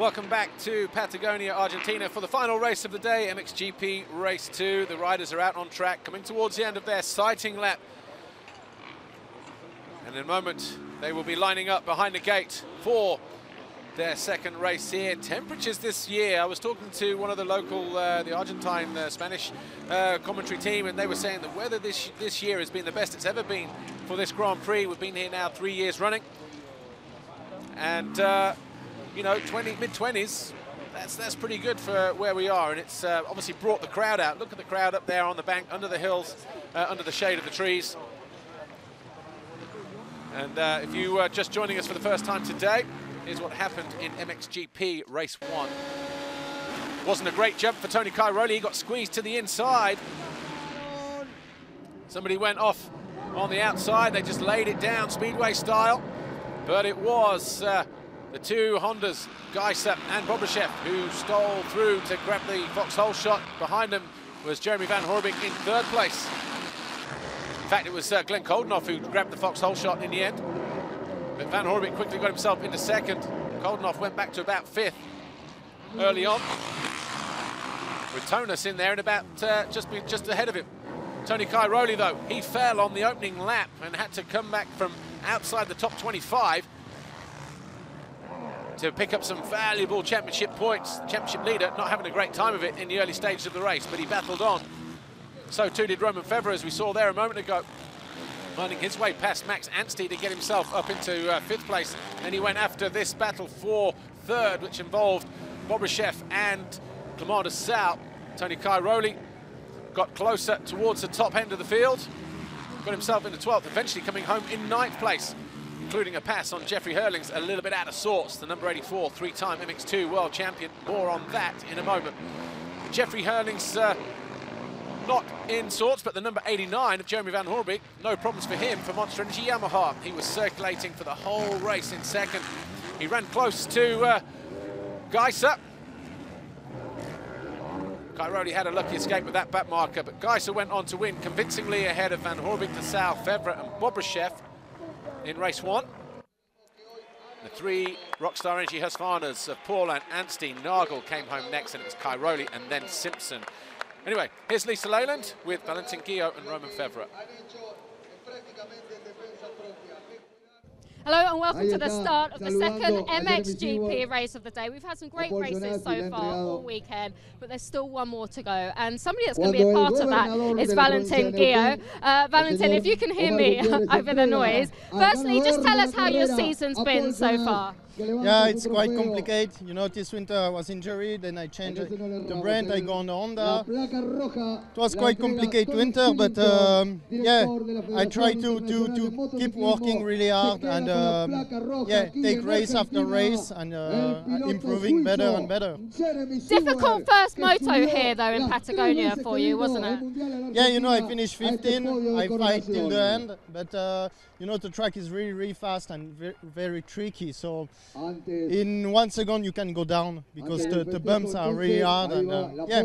Welcome back to Patagonia, Argentina for the final race of the day, MXGP Race 2. The riders are out on track, coming towards the end of their sighting lap. And in a moment, they will be lining up behind the gate for their second race here. Temperatures this year, I was talking to one of the local, the Argentine, Spanish commentary team, and they were saying the weather this year has been the best it's ever been for this Grand Prix. We've been here now 3 years running. And you know, mid-20s, that's pretty good for where we are, and it's obviously brought the crowd out. Look at the crowd up there on the bank, under the hills, under the shade of the trees. And if you are just joining us for the first time today, here's what happened in MXGP Race 1. Wasn't a great jump for Tony Cairoli. He got squeezed to the inside. Somebody went off on the outside. They just laid it down, Speedway style. But it was the two Hondas, Geisser and Bobryshev, who stole through to grab the foxhole shot. Behind them was Jeremy Van Horbik in third place. In fact, it was Glenn Koldenhoff who grabbed the foxhole shot in the end. But Van Horbik quickly got himself into second. Koldenhoff went back to about fifth early on, with Tonus in there and about just ahead of him. Tony Cairoli, though, he fell on the opening lap and had to come back from outside the top 25 to pick up some valuable championship points. The championship leader not having a great time of it in the early stages of the race, but he battled on. So too did Roman Febvre, as we saw there a moment ago, finding his way past Max Anstey to get himself up into fifth place. And he went after this battle for third, which involved Bobryshev and Clément de Saux. Tony Cairoli got closer towards the top end of the field, got himself into 12th, eventually coming home in 9th place, including a pass on Jeffrey Hurlings, a little bit out of sorts, the number 84, three-time MX2 world champion. More on that in a moment. Jeffrey Hurlings not in sorts, but the number 89 of Jeremy Van Horbik, no problems for him for Monster Energy Yamaha. He was circulating for the whole race in second. He ran close to Geisser. Cairoli had a lucky escape with that back marker, but Geisser went on to win convincingly ahead of Van Horbik, de Saux, Febvre and Bobryshev in race 1. The three Rockstar Energy Husqvarnas of Paulin, Anstey, Nagel came home next, and it was Cairoli and then Simpson. Anyway, here's Lisa Leyland with Valentin Guillot and Roman Febvre. Hello and welcome to the start of the second MXGP race of the day. We've had some great races so far all weekend, but there's still one more to go. And somebody that's going to be a part of that is Valentin Guillot. Valentin, if you can hear me over the noise, firstly, just tell us how your season's been so far. Yeah, it's quite complicated. You know, this winter I was injured, then I changed the brand, I go on the Honda. It was quite complicated winter, but yeah, I try to keep working really hard and yeah, take race after race and improving better and better. Difficult first moto here though in Patagonia for you, wasn't it? Yeah, you know, I finished 15, I fight till the end, but you know, the track is really, really fast and very tricky. So in 1 second you can go down because the bumps are really hard, and yeah,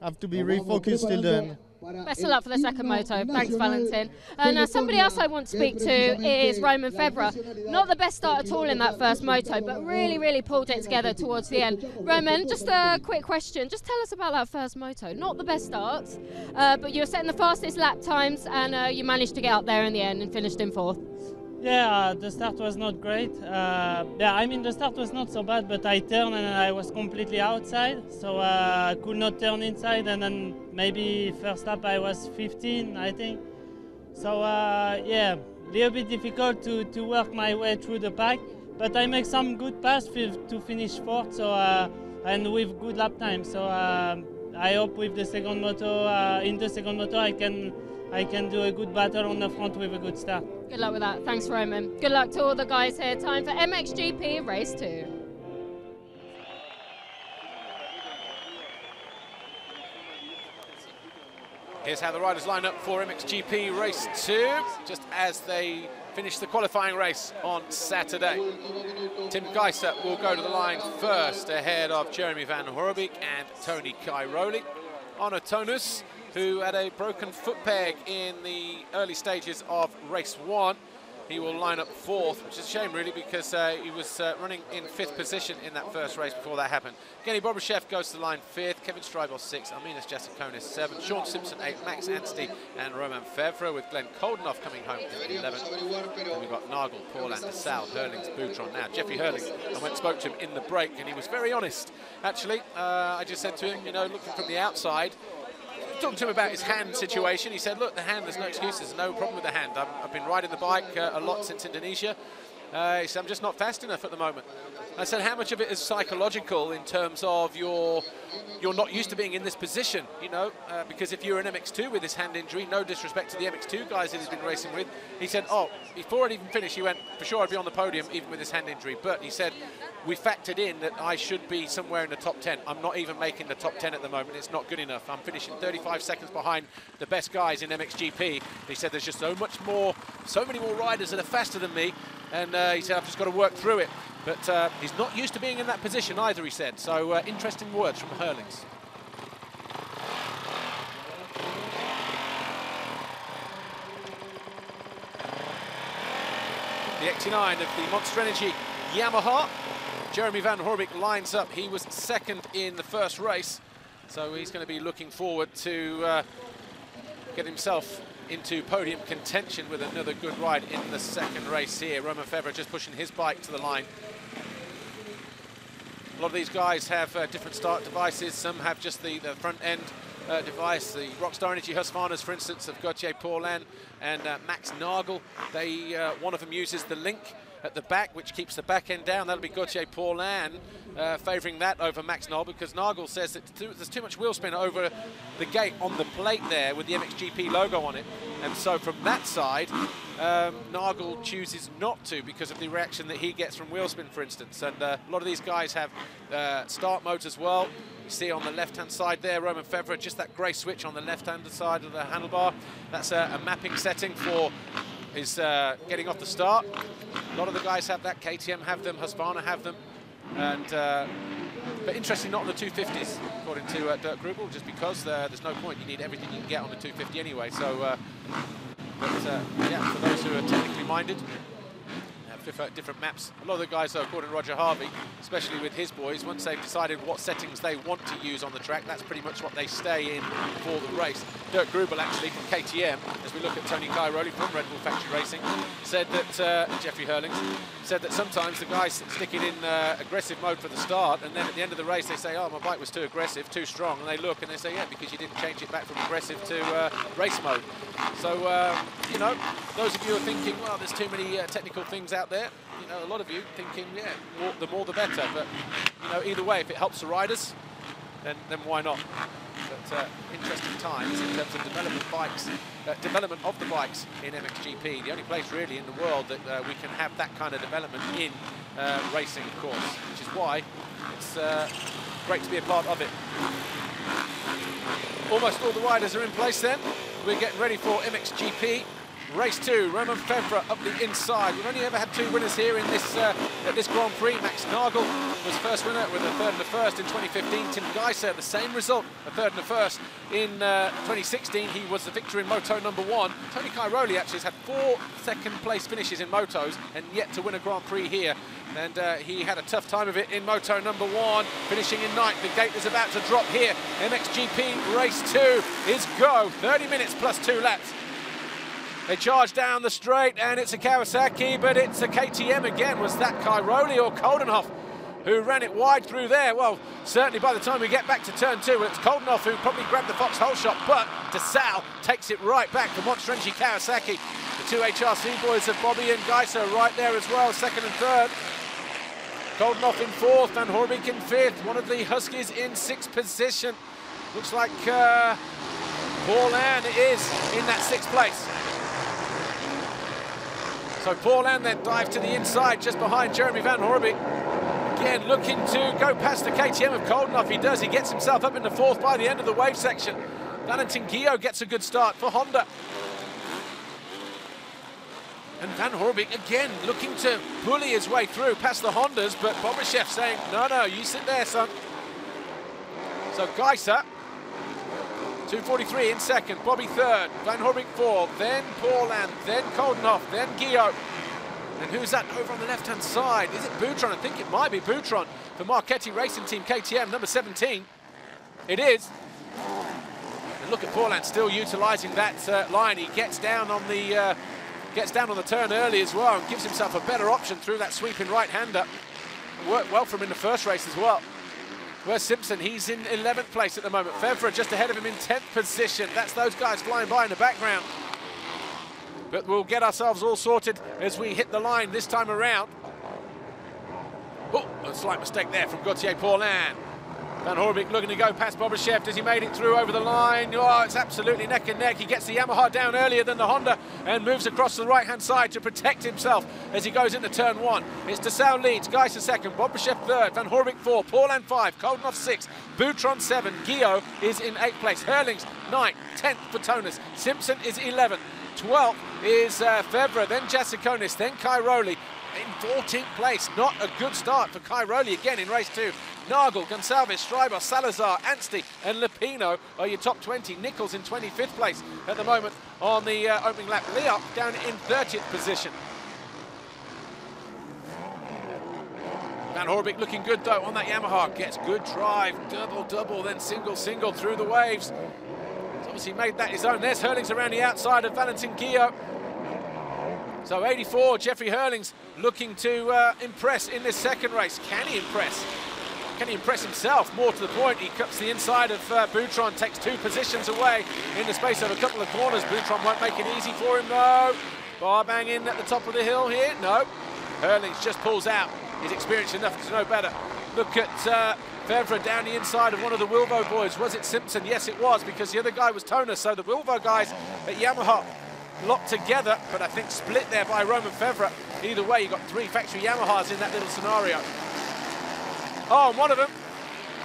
have to be really focused till the end. Best of luck for the second moto. Thanks, Valentin. Now, somebody else I want to speak to is Roman Febvre. Not the best start at all in that first moto, but really pulled it together towards the end. Roman, just a quick question. Just tell us about that first moto. Not the best start, but you were setting the fastest lap times, and you managed to get up there in the end and finished in 4th. Yeah, the start was not great. Yeah, I mean, the start was not so bad, but I turned and I was completely outside, so I could not turn inside, and then maybe first lap I was 15, I think. So yeah, a little bit difficult to work my way through the pack, but I make some good pass to finish 4th, so and with good lap time. So I hope with the second moto, in the second moto, I can do a good battle on the front with a good start. Good luck with that. Thanks, Roman. Good luck to all the guys here. Time for MXGP Race 2. Here's how the riders line up for MXGP Race 2, just as they finish the qualifying race on Saturday. Tim Geisser will go to the line first, ahead of Jeremy Van Horbik and Tony Cairoli. Honor Tonus, who had a broken foot peg in the early stages of race 1, He will line up 4th, which is a shame really, because he was running in 5th position in that first race before that happened. Evgeny Bobryshev goes to the line 5th, Kevin Strybel 6th, Arminas Jasikonis 7th, Sean Simpson 8th, Max Anstey and Romain Fevre, with Glenn Koldenhoff coming home in 11th. And we've got Nagel, Paulin, DeSalle, Hurlings, Boutron. Now, Jeffrey Hurling, I went and spoke to him in the break, and he was very honest, actually. I just said to him, you know, looking from the outside, talking to him about his hand situation. He said, look, the hand, there's no excuses, no problem with the hand. I've been riding the bike a lot since Indonesia. He said, I'm just not fast enough at the moment. I said, how much of it is psychological in terms of you're not used to being in this position, you know, because if you're an MX2 with this hand injury, no disrespect to the MX2 guys that he's been racing with, he said, oh, before it even finished, he went, for sure I'd be on the podium even with this hand injury. But he said, we factored in that I should be somewhere in the top 10. I'm not even making the top 10 at the moment. It's not good enough. I'm finishing 35 seconds behind the best guys in MXGP. He said there's just so many more riders that are faster than me. And he said, I've just got to work through it. But he's not used to being in that position either, he said. So interesting words from Hurlings. The 89 of the Monster Energy Yamaha. Jeremy Van Horbeke lines up. He was 2nd in the first race. So he's going to be looking forward to get himself into podium contention with another good ride in the 2nd race here. Romain Fevre just pushing his bike to the line. A lot of these guys have different start devices. Some have just the front end device. The Rockstar Energy Husqvarnas, for instance, of Gauthier Paulin and Max Nagel. One of them uses the link at the back, which keeps the back end down. That'll be Gauthier Paulin favouring that over Max Nagel, because Nagel says that there's too much wheel spin over the gate on the plate there with the MXGP logo on it. And so from that side, Nagel chooses not to because of the reaction that he gets from wheel spin, for instance. And a lot of these guys have start modes as well. You see on the left-hand side there, Romain Fevre, just that grey switch on the left-hand side of the handlebar. That's a mapping setting for his getting off the start. A lot of the guys have that. KTM have them, Husqvarna have them. And but interesting, not on the 250s, according to Dirk Grubel, just because there's no point. You need everything you can get on the 250 anyway. So, yeah, for those who are technically minded, have different maps. A lot of the guys, though, according to Roger Harvey, especially with his boys, once they've decided what settings they want to use on the track, that's pretty much what they stay in for the race. Dirk Grubel, actually, from KTM, as we look at Tony Cairoli from Red Bull Factory Racing, said that, Jeffrey Hurlings, said that sometimes the guys stick it in aggressive mode for the start, and then at the end of the race they say, oh, my bike was too aggressive, too strong, and they look and they say, yeah, because you didn't change it back from aggressive to race mode. So, you know, those of you who are thinking, well, there's too many technical things out there, you know, a lot of you thinking, yeah, the more the better, but, you know, either way, if it helps the riders, then why not? But interesting times in terms of development of the bikes in MXGP. The only place really in the world that we can have that kind of development in racing, of course, which is why it's great to be a part of it. Almost all the riders are in place then. We're getting ready for MXGP. Race 2, Romain Fevre up the inside. We've only ever had 2 winners here in this at this Grand Prix. Max Nagel was first winner with a 3rd and a 1st in 2015. Tim Geiser, the same result, a 3rd and a 1st in 2016. He was the victor in Moto number 1. Tony Cairoli actually has had 4 second-place finishes in Motos and yet to win a Grand Prix here. And he had a tough time of it in Moto number 1, finishing in 9th. The gate is about to drop here. MXGP Race 2 is go. 30 minutes plus 2 laps. They charge down the straight, and it's a Kawasaki, but it's a KTM again. Was that Cairoli or Koldenhoff who ran it wide through there? Well, certainly by the time we get back to turn 2, it's Koldenhoff who probably grabbed the foxhole shot, but DeSalle takes it right back for Monster Energy Kawasaki. The 2 HRC boys of Bobby and Geiser right there as well, 2nd and 3rd. Koldenhoff in 4th, Van Horbeke in 5th. One of the Huskies in 6th position. Looks like Paulin is in that 6th place. So Paulin then dives to the inside just behind Jeremy Van Horbeke. Again, looking to go past the KTM of Koldenhoff. He does. He gets himself up into 4th by the end of the wave section. Valentin Guillot gets a good start for Honda. And Van Horbeke again looking to bully his way through past the Hondas, but Bobryshev saying, no, you sit there, son. So Geiser, 2:43 in 2nd, Bobby 3rd, Van Horbeke 4th, then Paulin, then Koldenhoff, then Guillot. And who's that over on the left-hand side? Is it Boutron? I think it might be Boutron for Marchetti Racing Team KTM, number 17. It is. And look at Paulin still utilising that line. He gets down on the turn early as well and gives himself a better option through that sweeping right-hander. Worked well for him in the first race as well. Where's Simpson? He's in 11th place at the moment. Fevre just ahead of him in 10th position. That's those guys flying by in the background. But we'll get ourselves all sorted as we hit the line this time around. Oh, a slight mistake there from Gauthier Paulin. Van Horbeke looking to go past Bobryshev. Has he made it through over the line? Oh, it's absolutely neck and neck. He gets the Yamaha down earlier than the Honda and moves across the right-hand side to protect himself as he goes into turn 1. It's Dessau leads, Geiser second, Bobryshev third, Van Horbeke 4, Paulin 5, Koldenhoff 6, Boutron 7, Guillaume is in 8th place, Herlings 9th, 10th for Tonus, Simpson is 11th, 12th is Fevre, then Jasikonis, then Cairoli in 14th place. Not a good start for Cairoli again in race 2. Nagel, Gonçalves, Schreiber, Salazar, Anstey and Lupino are your top 20. Nichols in 25th place at the moment on the opening lap. Leop down in 30th position. Van Horbeke looking good though on that Yamaha. Gets good drive, double, then single through the waves. He's obviously made that his own. There's Herlings around the outside of Valentin Guillaume. So 84, Jeffrey Herlings looking to impress in this second race. Can he impress? Can he impress himself? More to the point, he cuts the inside of Boutron, takes 2 positions away in the space of a couple of corners. Boutron won't make it easy for him, no. Bar bang in at the top of the hill here, no. Herlings just pulls out. He's experienced enough to know better. Look at Fevre down the inside of one of the Wilvo boys. Was it Simpson? Yes, it was, because the other guy was Tonus. So the Wilvo guys at Yamaha locked together, but I think split there by Roman Fevre. Either way, you've got 3 factory Yamahas in that little scenario. Oh, and one of them,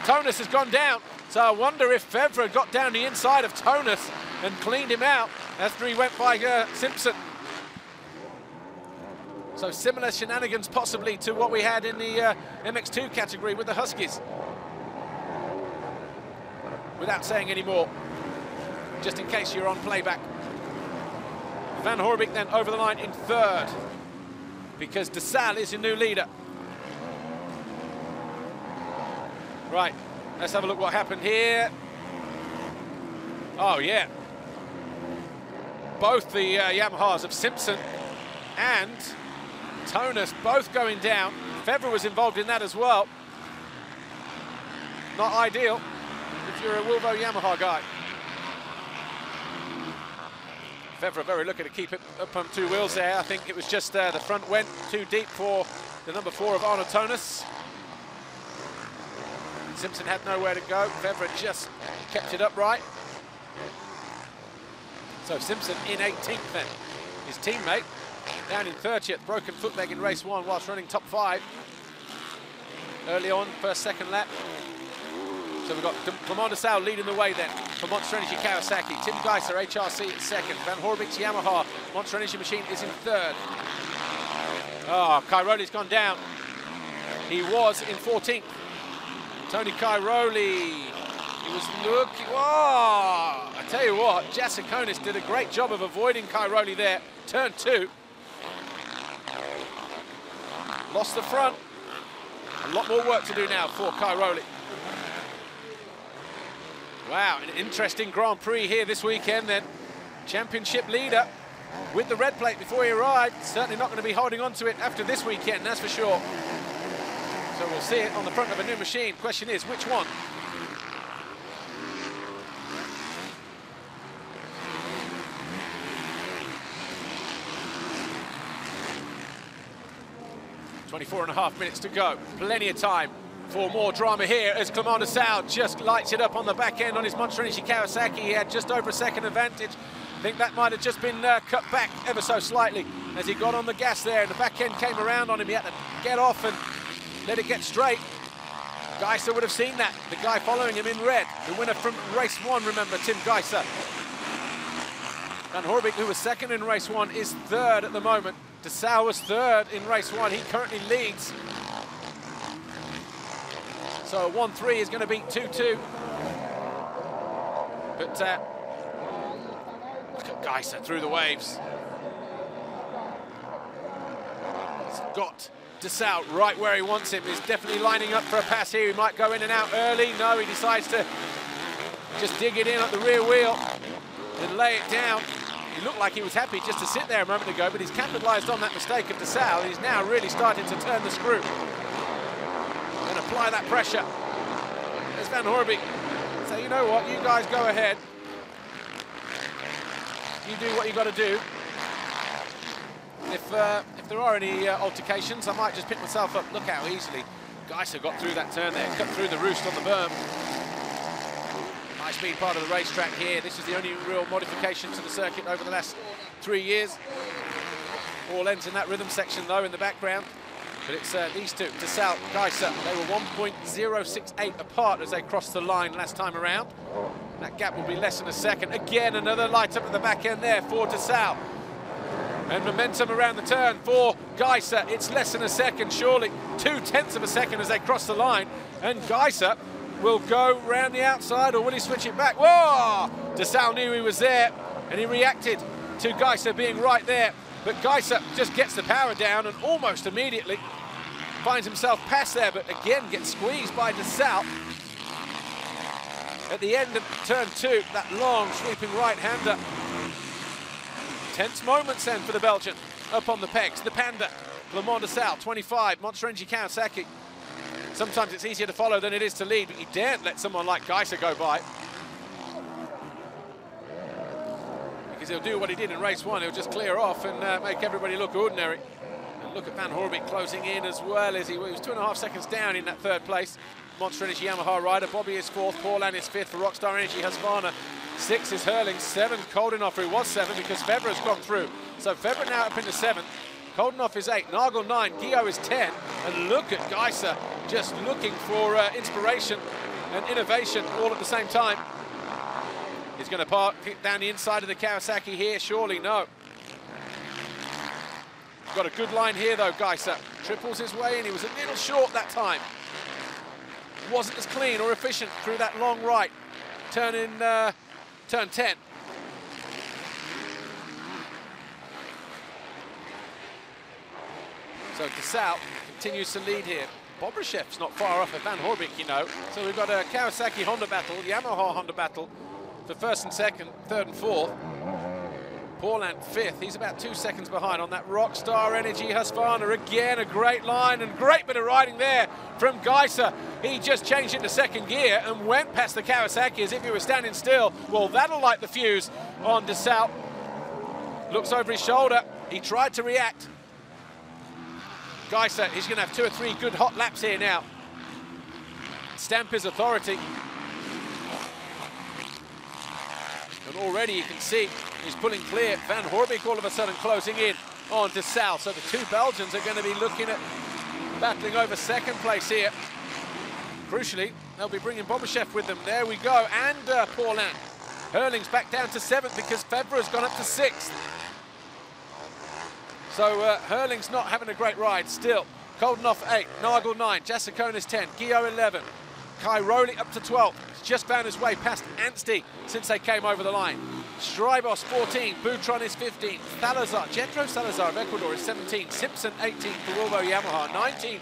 Tonus, has gone down. So I wonder if Fevre got down the inside of Tonus and cleaned him out after he went by Simpson. So similar shenanigans possibly to what we had in the MX2 category with the Huskies. Without saying any more, just in case you're on playback. Van Horbeke then over the line in 3rd, because Dessau is your new leader. Right, let's have a look what happened here. Oh yeah, both the Yamahas of Simpson and Tonus both going down. Fevre was involved in that as well. Not ideal if you're a Wilvo Yamaha guy. Fevre very lucky to keep it up on 2 wheels there. I think it was just the front went too deep for the number 4 of Arno Tonus. Simpson had nowhere to go. Fevre just kept it upright. So Simpson in 18th then. His teammate down in 30th, broken foot leg in race 1 whilst running top 5. Early on, first, second lap. So we've got Clement Dessau leading the way then for Monster Energy Kawasaki. Tim Geiser, HRC in 2nd. Van Horbeek's Yamaha, Monster Energy Machine is in 3rd. Oh, Cairoli's gone down. He was in 14th. Tony Cairoli, he was looking, oh, I tell you what, Jasikonis did a great job of avoiding Cairoli there. Turn 2. Lost the front. A lot more work to do now for Cairoli. Wow, an interesting Grand Prix here this weekend then. Championship leader with the red plate before he arrived. Certainly not going to be holding on to it after this weekend, that's for sure. So we'll see it on the front of a new machine. Question is, which one? .24.5 minutes to go. Plenty of time for more drama here as Clement Dessau just lights it up on the back end on his Monster Energy Kawasaki. He had just over a second advantage. I think that might have just been cut back ever so slightly as he got on the gas there, and the back end came around on him. He had to get off and let it get straight. Geiser would have seen that. The guy following him in red, the winner from race 1, remember, Tim Geiser. Van Horbeke, who was 2nd in race 1, is 3rd at the moment. Dessau was 3rd in race 1. He currently leads. So 1-3 is going to beat 2-2. But look at Geiser through the waves. He's got Desal right where he wants him. He's definitely lining up for a pass here. He might go in and out early. No, he decides to just dig it in at the rear wheel and lay it down. He looked like he was happy just to sit there a moment ago, but he's capitalized on that mistake of Desal. He's now really starting to turn the screw and apply that pressure. There's Van Horebeke. So you know what, you guys go ahead. You do what you got to do. If there are any altercations, I might just pick myself up. Look how easily Geiser got through that turn there, cut through the roost on the berm. High-speed part of the racetrack here. This is the only real modification to the circuit over the last 3 years. All ends in that rhythm section, though, in the background. But it's these two, Desal, Geiser. They were 1.068 apart as they crossed the line last time around. That gap will be less than a second. Again, another light up at the back end there for Desal. And momentum around the turn for Geiser. It's less than a second, surely. 0.2 of a second as they cross the line. And Geiser will go round the outside, or will he switch it back? Whoa! Desal knew he was there, and he reacted to Geiser being right there. But Geiser just gets the power down and almost immediately finds himself past there, but again gets squeezed by Desal. At the end of turn 2, that long sweeping right-hander. Tense moments then for the Belgian. Up on the pegs, the Panda, Clement Desal, 25, Monster Energy Kawasaki. Sometimes it's easier to follow than it is to lead, but you daren't let someone like Geiser go by. Because he'll do what he did in race 1, he'll just clear off and make everybody look ordinary. And look at Van Horebeke closing in as well as he was 2.5 seconds down in that 3rd place. Monster Energy Yamaha rider, Bobby is 4th, Paulin is 5th for Rockstar Energy Husqvarna. 6 is Hurling, 7 Koldenhoff, who was 7 because Febvre's gone through. So Febvre now up into 7th. Koldenhoff is 8, Nagel 9, Guillaume is 10. And look at Geiser just looking for inspiration and innovation all at the same time. He's going to park down the inside of the Kawasaki here, surely no. Got a good line here though, Geiser. Triples his way in, he was a little short that time. Wasn't as clean or efficient through that long right. Turn in turn 10. So Desal continues to lead here. Bobrashev's not far off of Van Horebeke, you know. So we've got a Kawasaki Honda battle, Yamaha Honda battle for 1st and 2nd, 3rd and 4th. Paulin 5th, he's about 2 seconds behind on that Rockstar Energy Husqvarna. Again, a great line and great bit of riding there from Geiser. He just changed into 2nd gear and went past the Kawasaki as if he was standing still. Well, that'll light the fuse on Desal. Looks over his shoulder, he tried to react. Geiser, he's going to have 2 or 3 good hot laps here now. Stamp his authority. And already you can see he's pulling clear. Van Horebeke all of a sudden closing in on Desal. So the 2 Belgians are going to be looking at battling over 2nd place here. Crucially, they'll be bringing Bobrashev with them. There we go. And Paulin. Hurling's back down to 7th because Febvre's gone up to 6th. So Hurling's not having a great ride still. Koldenhoff 8, Nagel 9, Jasikonis 10, Guillaume 11, Cairoli up to 12. He's just found his way past Anstey since they came over the line. Strybos 14, Boutron is 15, Salazar, Jetro Salazar of Ecuador is 17, Simpson 18 for Volvo Yamaha, 19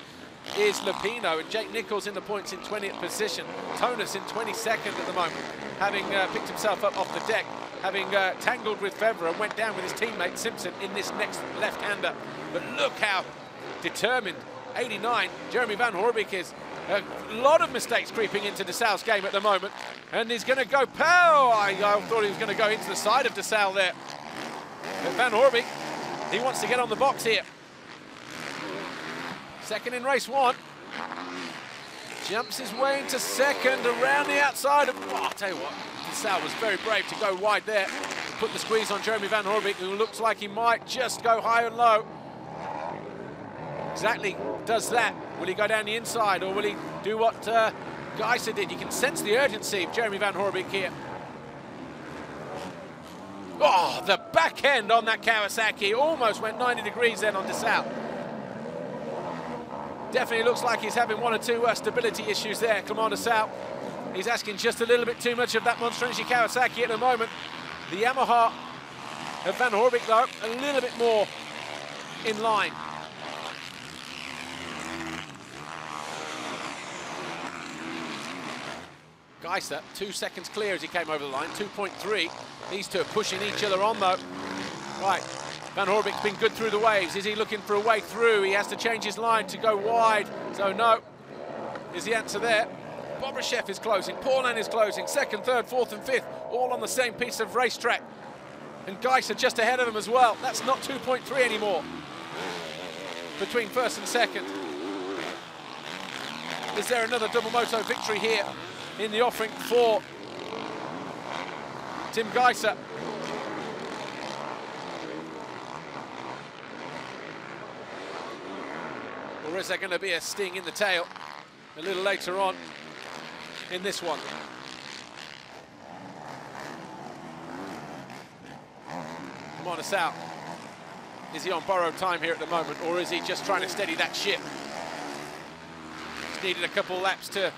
is Lupino, and Jake Nichols in the points in 20th position. Tonus in 22nd at the moment, having picked himself up off the deck, having tangled with Febvre and went down with his teammate Simpson in this next left-hander. But look how determined 89 Jeremy Van Horebeke is. A lot of mistakes creeping into Desal's game at the moment, and he's going to go pow. I thought he was going to go into the side of Desal there. But Van Horebeke, he wants to get on the box here. 2nd in race 1. Jumps his way into 2nd around the outside of, I'll tell you what, Desal was very brave to go wide there, to put the squeeze on Jeremy Van Horebeke, who looks like he might just go high and low. Exactly does that. Will he go down the inside, or will he do what Geiser did? You can sense the urgency of Jeremy Van Horebeke here. Oh, the back end on that Kawasaki almost went 90 degrees then on Desal. Definitely looks like he's having 1 or 2 stability issues there, Clement Desal. He's asking just a little bit too much of that Monster Energy Kawasaki at the moment. The Yamaha of Van Horebeke, though, a little bit more in line. Geiser, 2 seconds clear as he came over the line, 2.3. These two are pushing each other on, though. Right, Van Horbik's been good through the waves. Is he looking for a way through? He has to change his line to go wide. So no, is the answer there. Bobryshev is closing, Paulin is closing, second, third, fourth and fifth, all on the same piece of racetrack. And Geiser just ahead of him as well. That's not 2.3 anymore between first and second. Is there another double moto victory here in the offing for Tim Geiser? Or is there going to be a sting in the tail a little later on in this one? Monosau, is he on borrowed time here at the moment, or is he just trying to steady that ship? He's needed a couple laps to...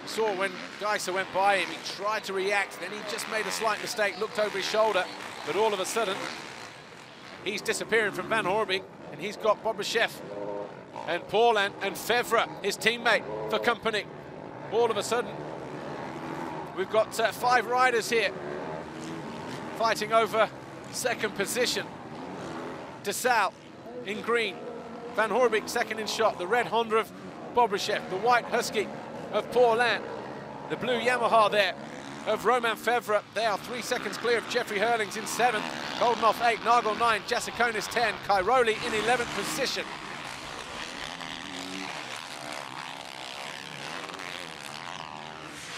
Saw when Geiser went by him, he tried to react, then he just made a slight mistake, looked over his shoulder, but all of a sudden, he's disappearing from Van Horbik, and he's got Bobryshev and Paulin and Fevre, his teammate, for company. All of a sudden, we've got 5 riders here fighting over second position. De Salle in green, Van Horbik second in shot, the red Honda of Bobryshev, the white Husky of Paulin, the blue Yamaha there of Romain Fevre. They are 3 seconds clear of Jeffrey Hurlings in 7th, Goldenhoff 8, Nagel 9, Jasikonis 10, Cairoli in 11th position.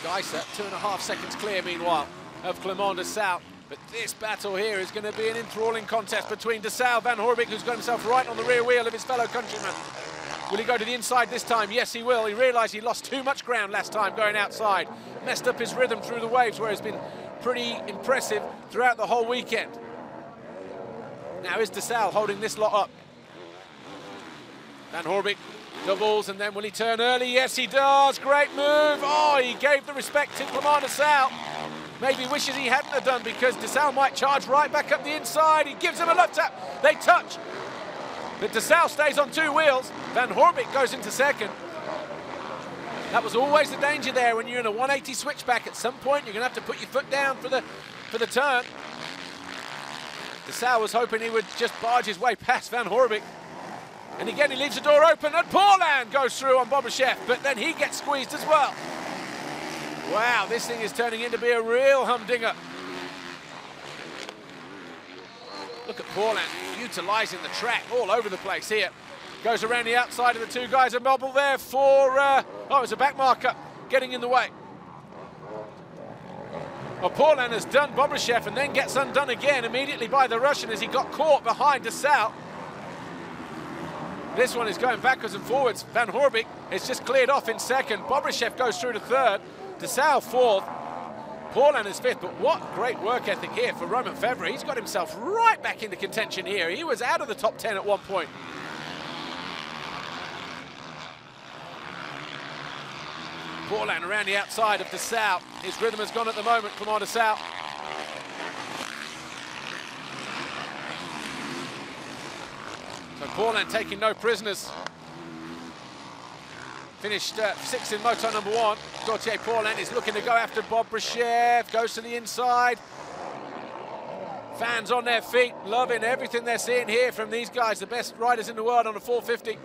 Geiser 2.5 seconds clear meanwhile of Clement de Salle. But this battle here is going to be an enthralling contest between De Salle, Van Horbik, who's got himself right on the rear wheel of his fellow countryman. Will he go to the inside this time? Yes, he will. He realised he lost too much ground last time going outside. Messed up his rhythm through the waves, where he's been pretty impressive throughout the whole weekend. Now is De Salle holding this lot up? Van Horbik doubles, and then will he turn early? Yes, he does. Great move. Oh, he gave the respect to Clement de Salle. Maybe wishes he hadn't have done, because De Salle might charge right back up the inside. He gives him a left tap. They touch. But De Salle stays on 2 wheels. Van Horbik goes into second. That was always the danger there when you're in a 180 switchback. At some point, you're going to have to put your foot down for the turn. De Salle was hoping he would just barge his way past Van Horbik. And again, he leaves the door open, and Paulin goes through on Bobryshev, but then he gets squeezed as well. Wow, this thing is turning into be a real humdinger. Look at Paulin utilising the track all over the place here. Goes around the outside of the 2 guys. A bobble there for, oh, it was a back marker getting in the way. Well, Paulin has done Bobryshev and then gets undone again immediately by the Russian as he got caught behind De Salle. This one is going backwards and forwards. Van Horbik is just cleared off in second. Bobryshev goes through to third. De Salle 4th. Paulin is 5th, but what great work ethic here for Romain Fevre. He's got himself right back into contention here. He was out of the top 10 at one point. Paulin around the outside of De Salle. His rhythm has gone at the moment. Clement de Salle. So Paulin taking no prisoners. Finished 6th in moto number 1. Gauthier Paulin is looking to go after Bobryshev. Goes to the inside. Fans on their feet, loving everything they're seeing here from these guys, the best riders in the world on a 450.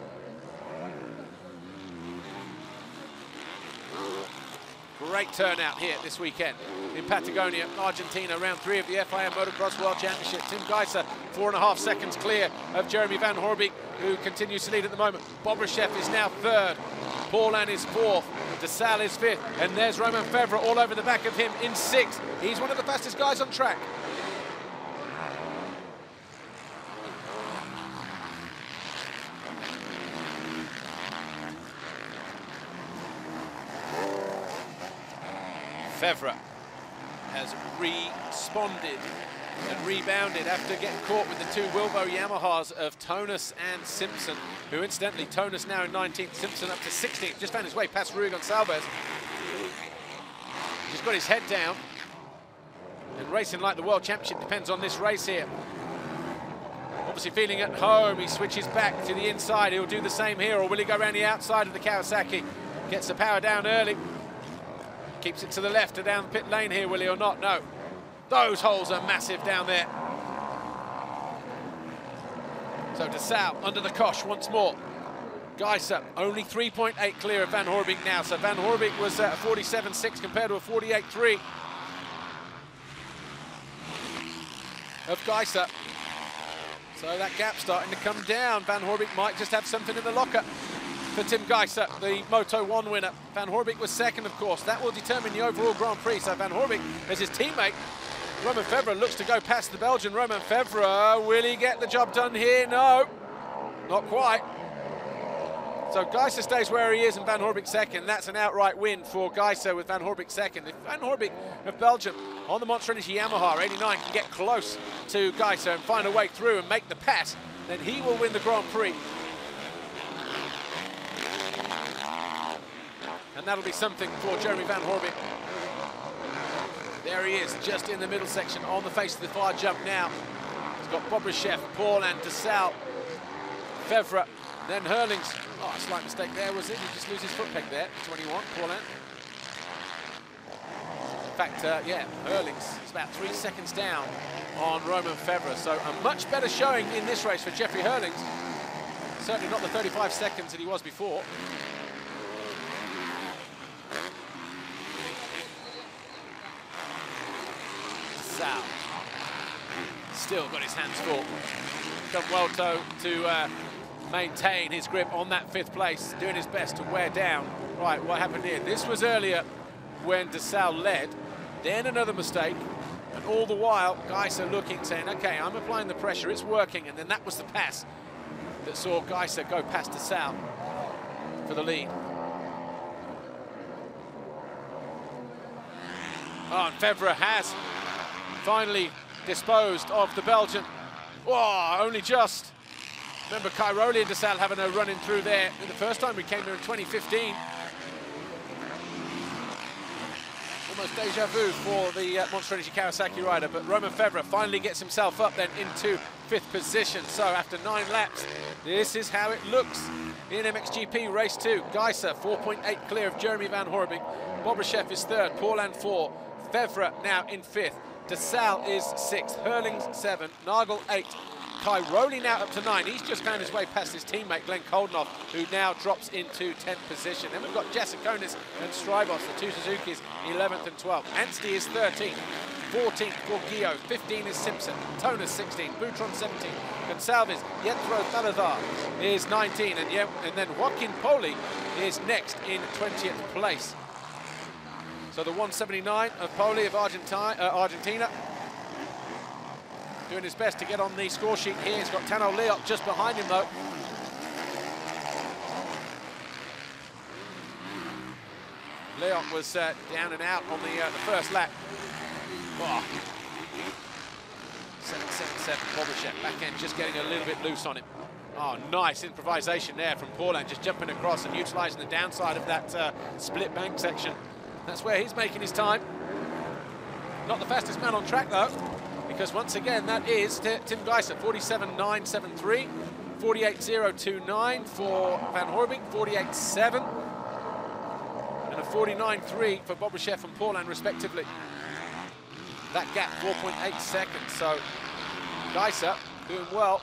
Great turnout here this weekend in Patagonia, Argentina, round 3 of the FIM Motocross World Championship. Tim Geiser, 4.5 seconds clear of Jeremy Van Horbik, who continues to lead at the moment. Bobryshev is now 3rd. Paulin is 4th. De Salle is 5th. And there's Romain Fevre all over the back of him in 6th. He's one of the fastest guys on track. Fevre has responded and rebounded after getting caught with the 2 Wilbo Yamahas of Tonus and Simpson, who incidentally, Tonus now in 19th, Simpson up to 16th, just found his way past Rui Gonçalves. He's got his head down, and racing like the World Championship depends on this race here. Obviously feeling at home, he switches back to the inside. He'll do the same here, or will he go around the outside of the Kawasaki? Gets the power down early. keeps it to the left, to down the pit lane here, will he or not? No. Those holes are massive down there. So Dessau under the cosh once more. Geiser only 3.8 clear of Van Hoorbeek now. So Van Hoorbeek was at a 47.6 compared to a 48.3 of Geiser. So that gap starting to come down. Van Hoorbeek might just have something in the locker for Tim Geiser, the Moto 1 winner. Van Hoorbeek was second, of course. That will determine the overall Grand Prix. So Van Hoorbeek, as his teammate, Romain Febvre, looks to go past the Belgian. Romain Febvre, will he get the job done here? No, not quite. So Geiser stays where he is and Van Hoorbeek second. That's an outright win for Geiser with Van Hoorbeek second. If Van Hoorbeek of Belgium on the Monster Energy Yamaha 89 can get close to Geiser and find a way through and make the pass, then he will win the Grand Prix. And that'll be something for Jeremy Van Hoorbeek. There he is, just in the middle section on the face of the far jump now. He's got Bobryshev, Paul and Dessau, Febvre, then Hurlings. Oh, a slight mistake there, was it? He just lose his foot peg there, 21, Paulin. In fact, yeah, Hurlings is about 3 seconds down on Romain Febvre. So a much better showing in this race for Jeffrey Hurlings. Certainly not the 35 seconds that he was before. Dessau still got his hands full. Done well to maintain his grip on that 5th place, doing his best to wear down. Right, what happened here? This was earlier when Dessau led, then another mistake, and all the while, Geiser looking, saying, okay, I'm applying the pressure, it's working, and then that was the pass that saw Geiser go past Dessau for the lead. Oh, and Febvre has finally disposed of the Belgian. Oh, only just. Remember Cairoli and Dessau having a run in through there the first time we came here in 2015. Almost deja vu for the Monster Energy Kawasaki rider, but Romain Febvre finally gets himself up then into 5th position. So after 9 laps, this is how it looks in MXGP Race 2. Geiser 4.8 clear of Jeremy Van Hoorbeek. Bobryshev is 3rd, Paulin 4, Febvre now in 5th. Dessau is 6th, Hurlings 7, Nagel 8. Cairoli now up to 9. He's just found his way past his teammate Glenn Koldenoff, who now drops into 10th position. Then we've got Jasikonis and Strybos, the 2 Suzukis, 11th and 12th. Anstey is 13th, 14th for Guillot, 15 is Simpson, Tonas 16, Boutron 17, Gonsalves, Jethro Salazar is 19, and then Joaquin Poli is next in 20th place. So the 179 of Poli of Argentina, doing his best to get on the score sheet here. He's got Tano Leot just behind him, though. Leot was down and out on the first lap. Oh. 777 Bobryshev, back end just getting a little bit loose on him. Oh, nice improvisation there from Paulin, just jumping across and utilising the downside of that split bank section. That's where he's making his time. Not the fastest man on track, though, because once again, that is Tim Geiser, 47.973, 48.029 for Van Hoorbeek, 48.7, and a 49.3 for Bobryshev and Paulin, respectively. That gap, 4.8 seconds, so Geiser doing well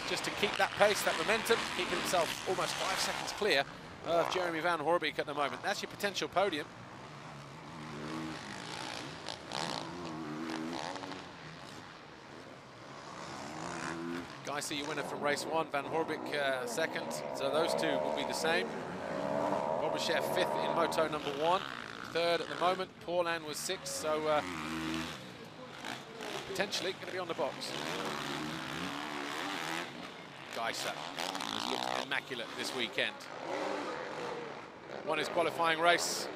just to keep that pace, that momentum, keeping himself almost 5 seconds clear of Jeremy Van Hoorbeek at the moment. That's your potential podium. Geiser, your winner from race 1, Van Hoorbeek second, so those two will be the same. Bobryshev 5th in Moto number 1, 3rd at the moment. Paulin was 6th, so potentially going to be on the box. Geiser has looked immaculate this weekend. Won his qualifying race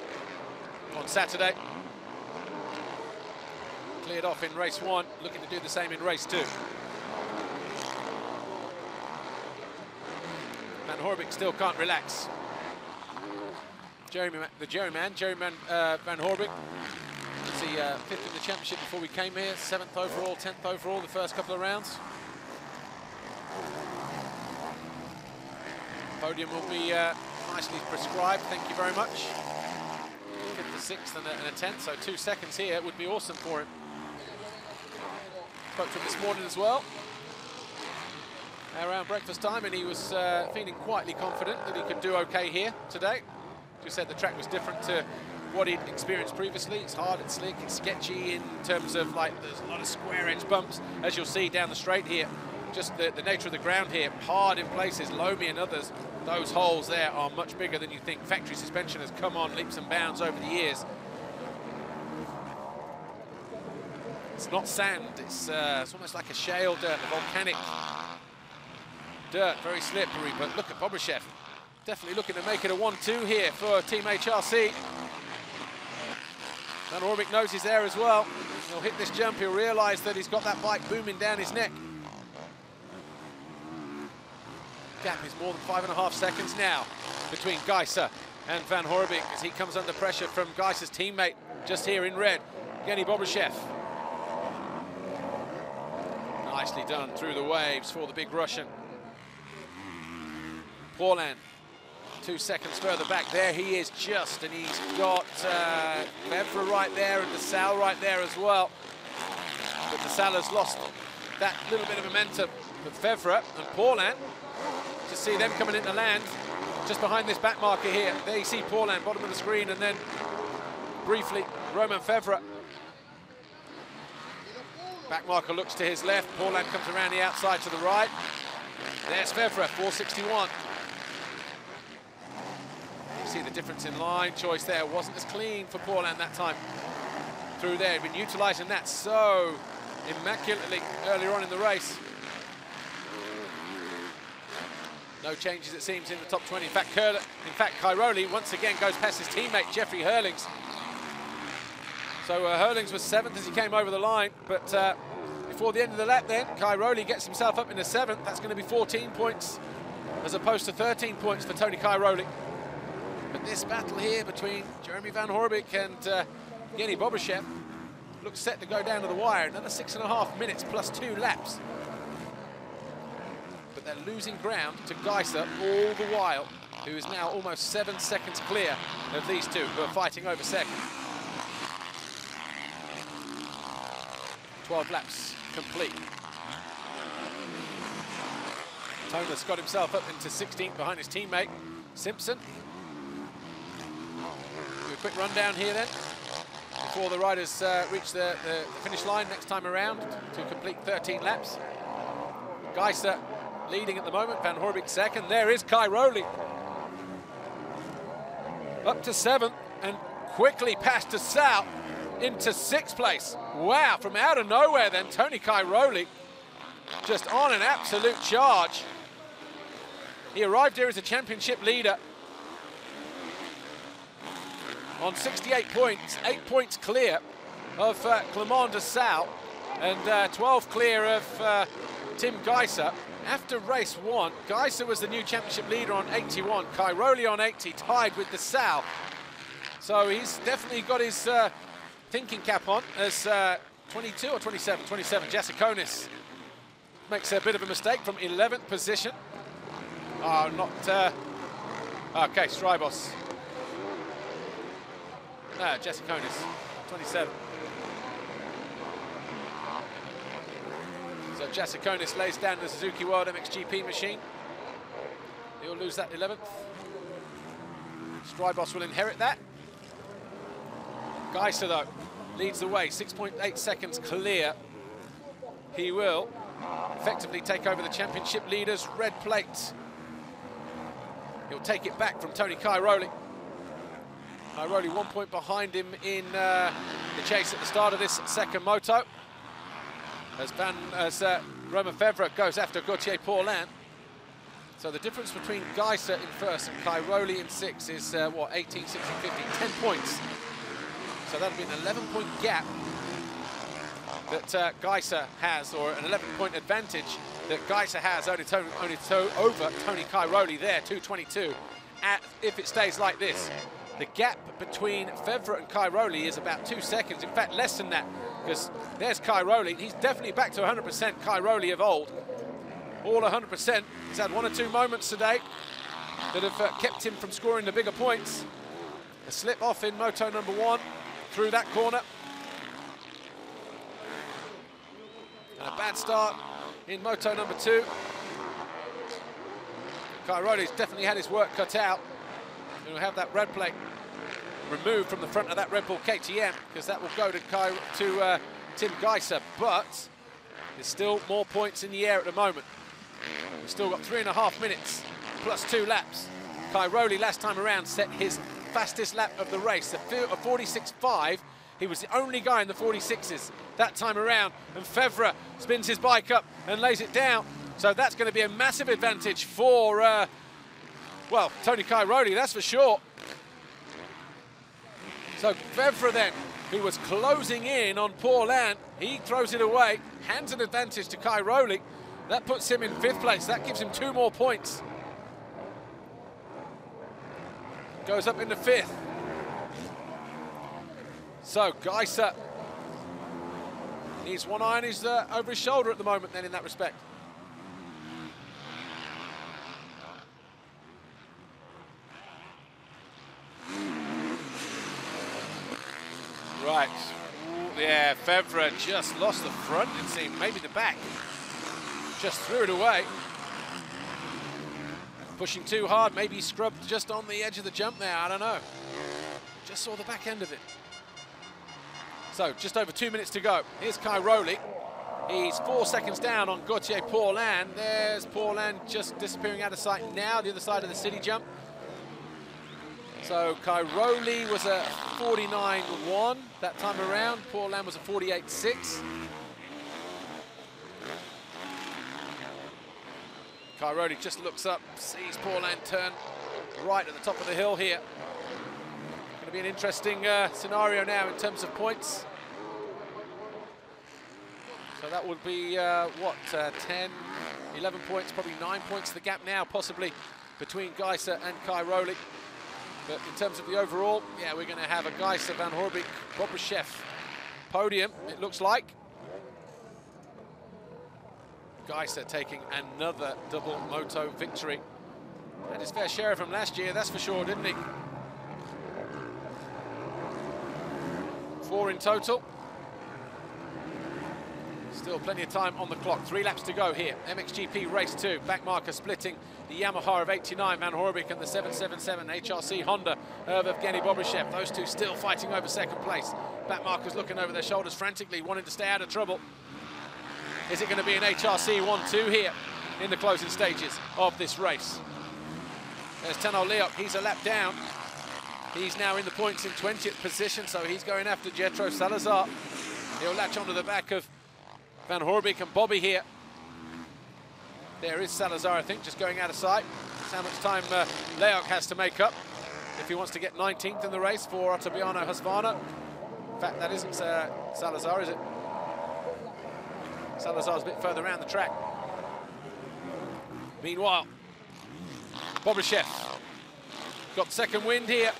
on Saturday. Cleared off in race 1, looking to do the same in race 2. Van Hoorbeek still can't relax. Jeremy Van Hoorbeek was he 5th in the championship before we came here, 7th overall, 10th overall the first couple of rounds. Podium will be nicely prescribed, thank you very much. 5th to 6th and a 10th, so 2 seconds here would be awesome for him. Spoke to him this morning as well, around breakfast time, and he was feeling quietly confident that he could do okay here today. Just said the track was different to what he'd experienced previously. It's hard, it's slick, it's sketchy in terms of, like, there's a lot of square edge bumps, as you'll see down the straight here. Just the nature of the ground here, hard in places, loamy in others. Those holes there are much bigger than you think. Factory suspension has come on leaps and bounds over the years. It's not sand, it's almost like a shale dirt, a volcanic dirt, very slippery, but look at Bobryshev. Definitely looking to make it a 1-2 here for Team HRC. Van Horbik knows he's there as well. He'll hit this jump, he'll realise that he's got that bike booming down his neck. Gap is more than 5.5 seconds now between Geiser and Van Horbik as he comes under pressure from Geiser's teammate just here in red, Evgeny Bobryshev. Nicely done through the waves for the big Russian. Paulin, 2 seconds further back. There he is just, and he's got Fevre right there and DeSalle right there as well. But DeSalle has lost that little bit of momentum. But Fevre and Paulin, to see them coming into land just behind this back marker here. There you see Paulin, bottom of the screen, and then briefly Romain Fevre. Back marker looks to his left. Paulin comes around the outside to the right. There's Fevre, 461. You see the difference in line choice there. Wasn't as clean for Paulin that time through there. He'd been utilising that so immaculately earlier on in the race. No changes, it seems, in the top 20. In fact, Cairoli once again goes past his teammate, Jeffrey Hurlings. So Hurlings was 7th as he came over the line, but before the end of the lap then, Cairoli gets himself up in the 7th. That's going to be 14 points as opposed to 13 points for Tony Cairoli. But this battle here between Jeremy Van Horbik and Evgeny Bobryshev looks set to go down to the wire. Another 6.5 minutes plus 2 laps. But they're losing ground to Geiser all the while, who is now almost 7 seconds clear of these two who are fighting over second. 12 laps complete. Thomas got himself up into 16th behind his teammate, Simpson. Do a quick rundown here then, before the riders reach the finish line next time around to complete 13 laps. Geiser leading at the moment, Van Horbik second. There is Cairoli. Up to 7th and quickly past DeSalle into 6th place. Wow, from out of nowhere then, Tony Cairoli just on an absolute charge. He arrived here as a championship leader on 68 points, 8 points clear of Clément DeSalle and 12 clear of Tim Geiser. After race 1, Geiser was the new championship leader on 81, Cairoli on 80, tied with DeSalle. So he's definitely got his thinking cap on as 22 or 27? 27, Jasikonis makes a bit of a mistake from 11th position. Oh, not, okay, Strybos. No, Jasikonis, 27. So Jasikonis lays down the Suzuki World MXGP machine. He'll lose that 11th. Strybos will inherit that. Geiser, though, leads the way, 6.8 seconds clear. He will effectively take over the championship leader's red plate. He'll take it back from Tony Cairoli. Cairoli 1 point behind him in the chase at the start of this second moto. As Romain Fevre goes after Gauthier Paulin. So the difference between Geiser in first and Cairoli in 6 is, what, 18, 16, 15, 10 points. So that'll be an 11-point gap that Geiser has, or an 11-point advantage that Geiser has over Tony Cairoli there, 2:22. If it stays like this, the gap between Fevre and Cairoli is about 2 seconds. In fact, less than that, because there's Cairoli. He's definitely back to 100% Cairoli of old. All 100%. He's had 1 or 2 moments today that have kept him from scoring the bigger points. A slip off in moto number 1 through that corner. And a bad start in moto number 2. Cairoli's definitely had his work cut out. He'll have that red plate removed from the front of that Red Bull KTM, because that will go to Tim Geiser, but there's still more points in the air at the moment. We've still got 3.5 minutes plus 2 laps. Cairoli last time around set his fastest lap of the race, a 46.5. He was the only guy in the 46s that time around, and Fevre spins his bike up and lays it down. So that's going to be a massive advantage for, well, Tony Cairoli, that's for sure. So Fevre then, who was closing in on Paulin, he throws it away, hands an advantage to Cairoli. That puts him in 5th place. That gives him 2 more points. Goes up into 5th. So Geiser needs one eye on his, over his shoulder at the moment then in that respect. Right. Ooh, yeah, Fevre just lost the front, it seemed, maybe the back. Just threw it away. Pushing too hard, maybe he scrubbed just on the edge of the jump there, I don't know. Just saw the back end of it. So, just over 2 minutes to go. Here's Cairoli. He's 4 seconds down on Gauthier Paulin. There's Paulin just disappearing out of sight now, the other side of the city jump. So Cairoli was a 49.1 that time around. Paulin was a 48.6. Cairoli just looks up, sees Paulin turn right at the top of the hill here. Going to be an interesting scenario now in terms of points. So that would be, 10, 11 points, probably 9 points the gap now, possibly, between Geiser and Cairoli. But in terms of the overall, yeah, we're going to have a Geiser, Van Hoorbeek, Bobryshev podium, it looks like. Geiser taking another double moto victory. Had his fair share from last year, that's for sure, didn't he? 4 in total. Still plenty of time on the clock. 3 laps to go here. MXGP race 2. Back marker splitting the Yamaha of 89, Van Hoorbeek, and the 777 HRC Honda of Evgeny Bobryshev. Those two still fighting over second place. Back markers looking over their shoulders frantically, wanting to stay out of trouble. Is it going to be an HRC 1-2 here in the closing stages of this race? There's Teno Leok. He's a lap down. He's now in the points in 20th position, so he's going after Jetro Salazar. He'll latch onto the back of Van Hoorbeek and Bobby here. There is Salazar, I think, just going out of sight. That's how much time Leok has to make up if he wants to get 19th in the race for Ottaviano Husqvarna. In fact, that isn't Salazar, is it? Salazar's a bit further around the track. Meanwhile, Bobryshev got second wind here,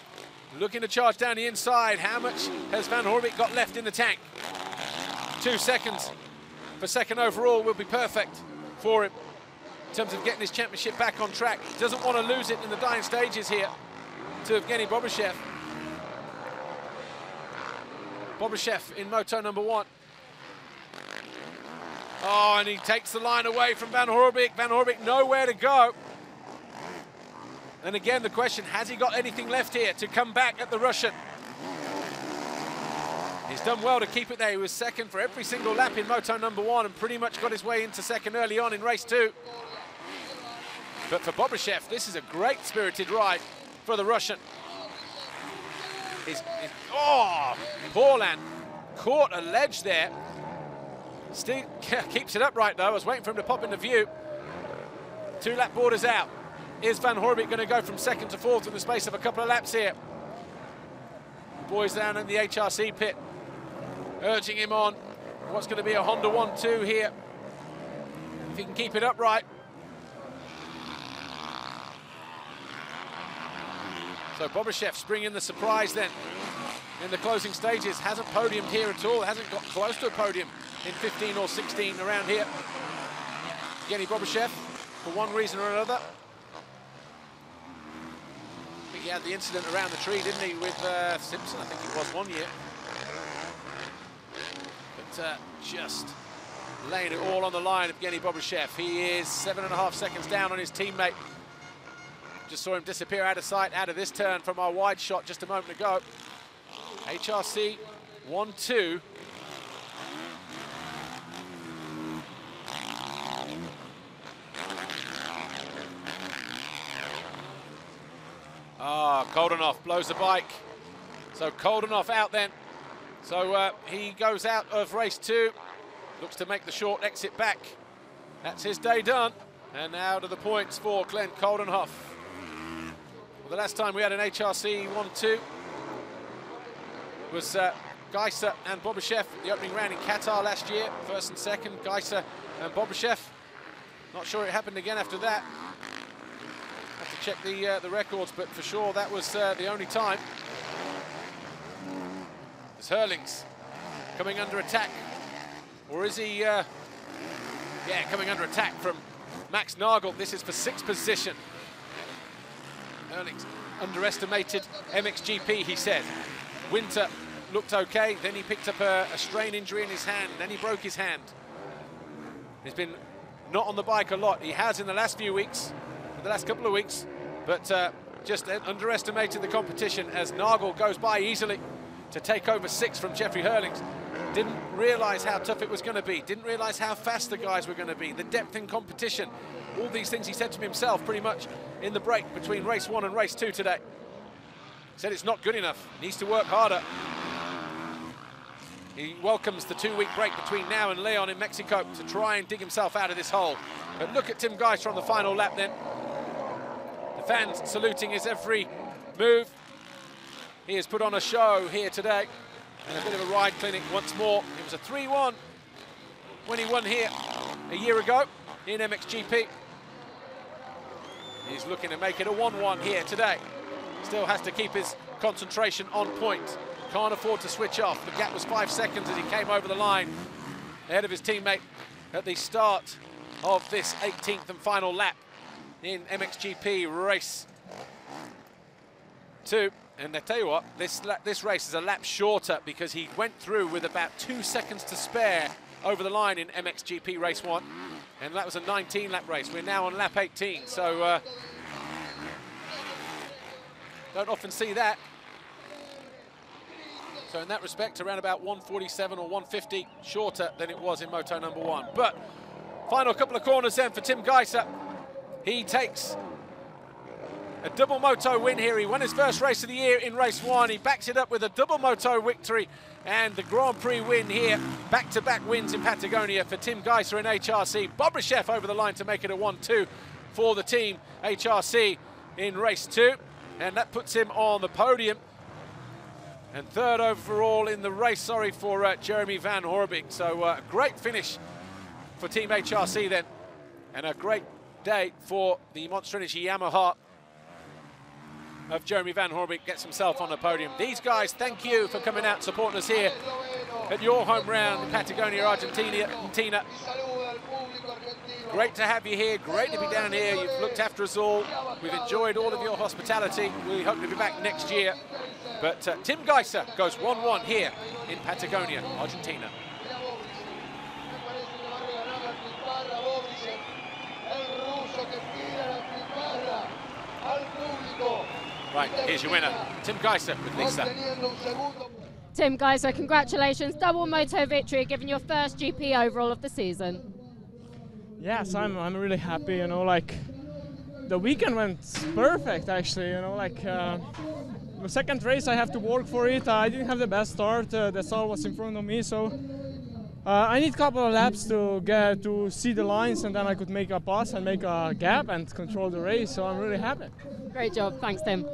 looking to charge down the inside. How much has Van Hoorbeek got left in the tank? 2 seconds for second overall will be perfect for him in terms of getting his championship back on track. He doesn't want to lose it in the dying stages here to Evgeny Bobryshev. Bobryshev in moto number 1. Oh, and he takes the line away from Van Hoorbeek. Van Hoorbeek nowhere to go. And again, the question, has he got anything left here to come back at the Russian? He's done well to keep it there. He was second for every single lap in moto number 1 and pretty much got his way into second early on in race 2. But for Bobryshev, this is a great spirited ride for the Russian. Oh, Paulin caught a ledge there. Still keeps it upright though. I was waiting for him to pop into view. 2 lap borders out. Is Van Hoorbeek going to go from second to fourth in the space of a couple of laps here? Boys down in the HRC pit urging him on. What's going to be a Honda 1-2 here? If he can keep it upright. So Bobryshev springing the surprise then in the closing stages. Hasn't podiumed here at all. Hasn't got close to a podium in 15 or 16 around here. Evgeny Bobryshev, for one reason or another. He had the incident around the tree, didn't he, with Simpson, I think it was, one year. But just laying it all on the line of Evgeny Bobryshev. He is 7.5 seconds down on his teammate. Just saw him disappear out of sight, out of this turn from our wide shot just a moment ago. HRC 1-2. Koldenhoff blows the bike. So Koldenhoff out then. So he goes out of race 2. Looks to make the short exit back. That's his day done. And now to the points for Glenn Koldenhoff. Well, the last time we had an HRC 1-2 was Geiser and Bobryshev, the opening round in Qatar last year. First and second, Geiser and Bobryshev. Not sure it happened again after that. Have to check the records, but for sure that was the only time. Is Herlings coming under attack? Or is he, yeah, coming under attack from Max Nagel. This is for 6th position. Herlings underestimated MXGP, he said. Winter looked okay, then he picked up a strain injury in his hand, then he broke his hand. He's been not on the bike a lot. He has in the last few weeks, the last couple of weeks, but just underestimated the competition as Nagel goes by easily to take over 6 from Jeffrey Herlings. Didn't realise how tough it was going to be, didn't realise how fast the guys were going to be, the depth in competition. All these things he said to himself pretty much in the break between race 1 and race 2 today. Said it's not good enough, needs to work harder. He welcomes the 2-week break between now and Leon in Mexico to try and dig himself out of this hole. But look at Tim Geiser on the final lap then. The fans saluting his every move. He has put on a show here today. And a bit of a ride clinic once more. It was a 3-1 when he won here a year ago in MXGP. He's looking to make it a 1-1 here today. Still has to keep his concentration on point. Can't afford to switch off. The gap was 5 seconds as he came over the line ahead of his teammate at the start of this 18th and final lap in MXGP race 2. And I tell you what, this race is a lap shorter because he went through with about 2 seconds to spare over the line in MXGP race 1. And that was a 19-lap race. We're now on lap 18, so don't often see that. So in that respect, around about 147 or 150 shorter than it was in Moto number 1. But final couple of corners then for Tim Geiser. He takes a double moto win here. He won his first race of the year in race 1. He backs it up with a double moto victory and the Grand Prix win here. Back-to-back wins in Patagonia for Tim Geiser in HRC. Bobryshev over the line to make it a 1-2 for the team HRC in race 2. And that puts him on the podium. And 3rd overall in the race, sorry, for Jeremy Van Horebeke. So a great finish for Team HRC then. And a great day for the Monster Energy Yamaha of Jeremy Van Horebeke. Gets himself on the podium. These guys, thank you for coming out and supporting us here at your home round in Patagonia, Argentina. Great to have you here, great to be down here. You've looked after us all. We've enjoyed all of your hospitality. We hope to be back next year. But Tim Geiser goes 1-1 here in Patagonia, Argentina. Right, here's your winner, Tim Geiser with Lisa. Tim Geiser, congratulations. Double moto victory, giving your first GP overall of the season. Yes, I'm really happy, you know, like the weekend went perfect actually, you know, like the second race I have to work for it. I didn't have the best start, the start was in front of me, so I need a couple of laps to get to see the lines, and then I could make a pass and make a gap and control the race, so I'm really happy. Great job, thanks Tim.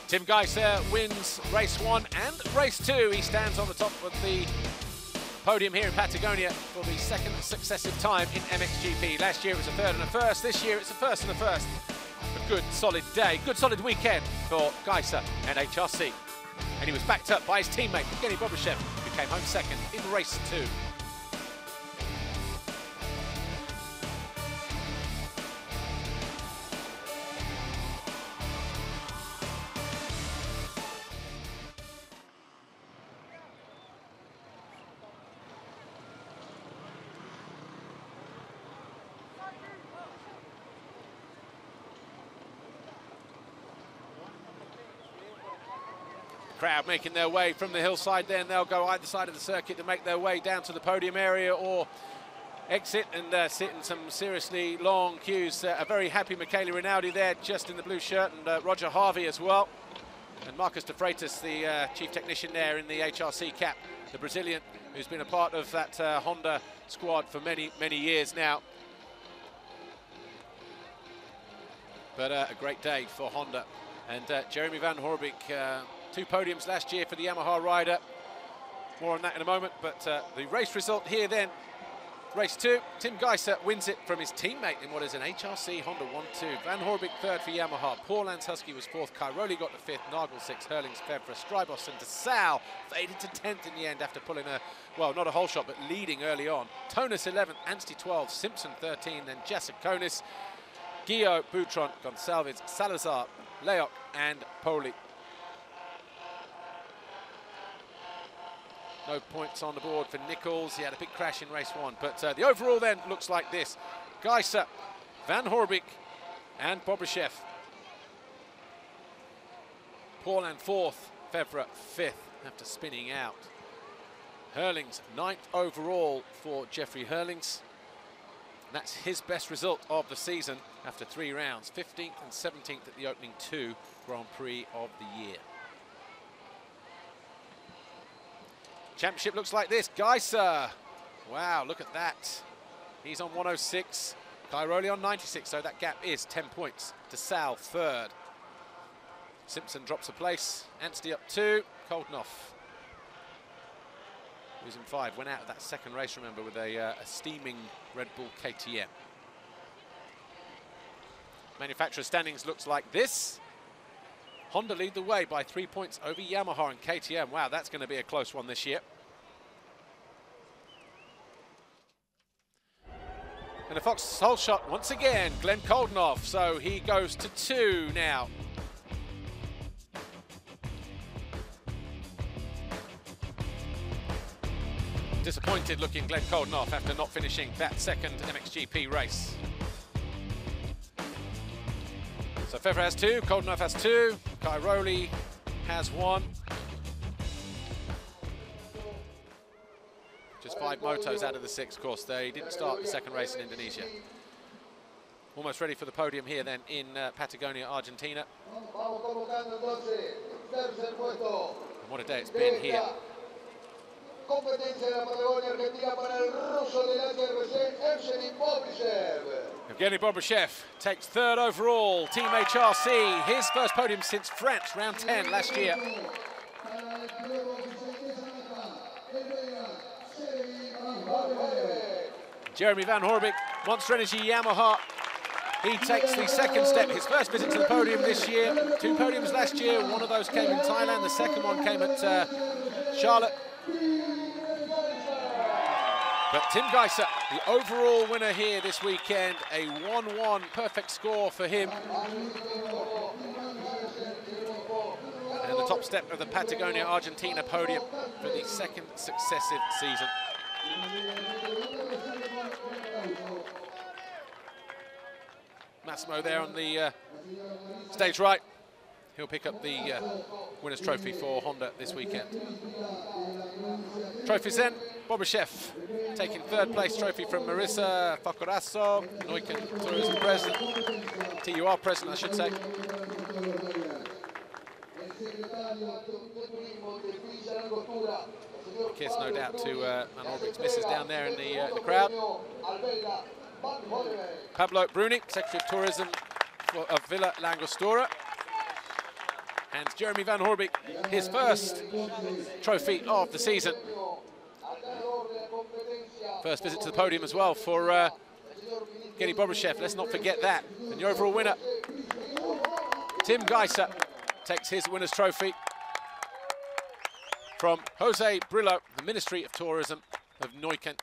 Tim Geiser wins race 1 and race 2. He stands on the top of the podium here in Patagonia for the 2nd successive time in MXGP. Last year it was a 3rd and a 1st. This year it's a 1st and a 1st. A good solid day, good solid weekend for Geiser and HRC. And he was backed up by his teammate, Evgeny Bobryshev, who came home 2nd in race 2. Crowd making their way from the hillside, then they'll go either side of the circuit to make their way down to the podium area or exit and sit in some seriously long queues. A very happy Michele Rinaldi there, just in the blue shirt, and Roger Harvey as well. And Marcus de Freitas, the chief technician there in the HRC cap, the Brazilian, who's been a part of that Honda squad for many, many years now. But a great day for Honda. And Jeremy Van Hoorbeek, 2 podiums last year for the Yamaha rider. More on that in a moment, but the race result here then. Race 2, Tim Geiser wins it from his teammate in what is an HRC Honda 1-2. Van Hoorbeek 3rd for Yamaha. Paul Lance-Husky was 4th. Cairoli got the 5th. Nagel 6th. Hurlings, Febvre, Strybos and de Salle faded to 10th in the end after pulling a, well, not a whole shot, but leading early on. Tonus 11th, Anstey 12th, Simpson 13th, then Jacek Konis, Guillaume, Boutron, Gonçalves, Salazar, Leok and Poli. No points on the board for Nichols. He had a big crash in race 1. But the overall then looks like this. Geiser, Van Hoorbeek and Bobryshev. Paulin 4th, Febvre 5th after spinning out. Hurlings 9th overall for Jeffrey Hurlings. That's his best result of the season after 3 rounds. 15th and 17th at the opening 2 Grand Prix of the year. Championship looks like this. Geiser, wow, look at that. He's on 106, Cairoli on 96, so that gap is 10 points. de Salle 3rd. Simpson drops a place. Anstey up 2. Koldenoff losing 5. Went out of that second race, remember, with a steaming Red Bull KTM. Manufacturer standings looks like this. Honda lead the way by 3 points over Yamaha and KTM. Wow, that's going to be a close one this year. And a Fox hole shot once again, Glenn Koldenoff. So he goes to 2 now. Disappointed looking Glenn Koldenoff after not finishing that second MXGP race. So Febvre has 2, Koldenoff has 2, Cairoli has 1. Just 5 motos out of the 6, of course. They didn't start the second race in Indonesia. Almost ready for the podium here then in Patagonia, Argentina. And what a day it's been here. Evgeny Bobryshev takes 3rd overall, Team HRC, his first podium since France, round 10 last year. Jeremy Van Hoorbeek, Monster Energy Yamaha, he takes the 2nd step, his first visit to the podium this year. 2 podiums last year, one of those came in Thailand, the second one came at Charlotte. But Tim Geiser, the overall winner here this weekend, a 1-1 perfect score for him. And the top step of the Patagonia Argentina podium for the 2nd successive season. Massimo there on the stage right. He'll pick up the winner's trophy for Honda this weekend. Trophies then, Bobryshev taking 3rd place trophy from Marisa Focorasso, Neuquén Tourism President, TUR President, I should say. Kiss, no doubt, to Van Hoorbeek's missus down there in the crowd. Pablo Bruni, Secretary of Tourism of Villa Langostura. And Jeremy Van Hoorbeek, his first trophy of the season. First visit to the podium as well for Evgeny Bobryshev, let's not forget that. And the overall winner, Tim Geiser, takes his winner's trophy from Jose Brillo, the Ministry of Tourism of Neuquén.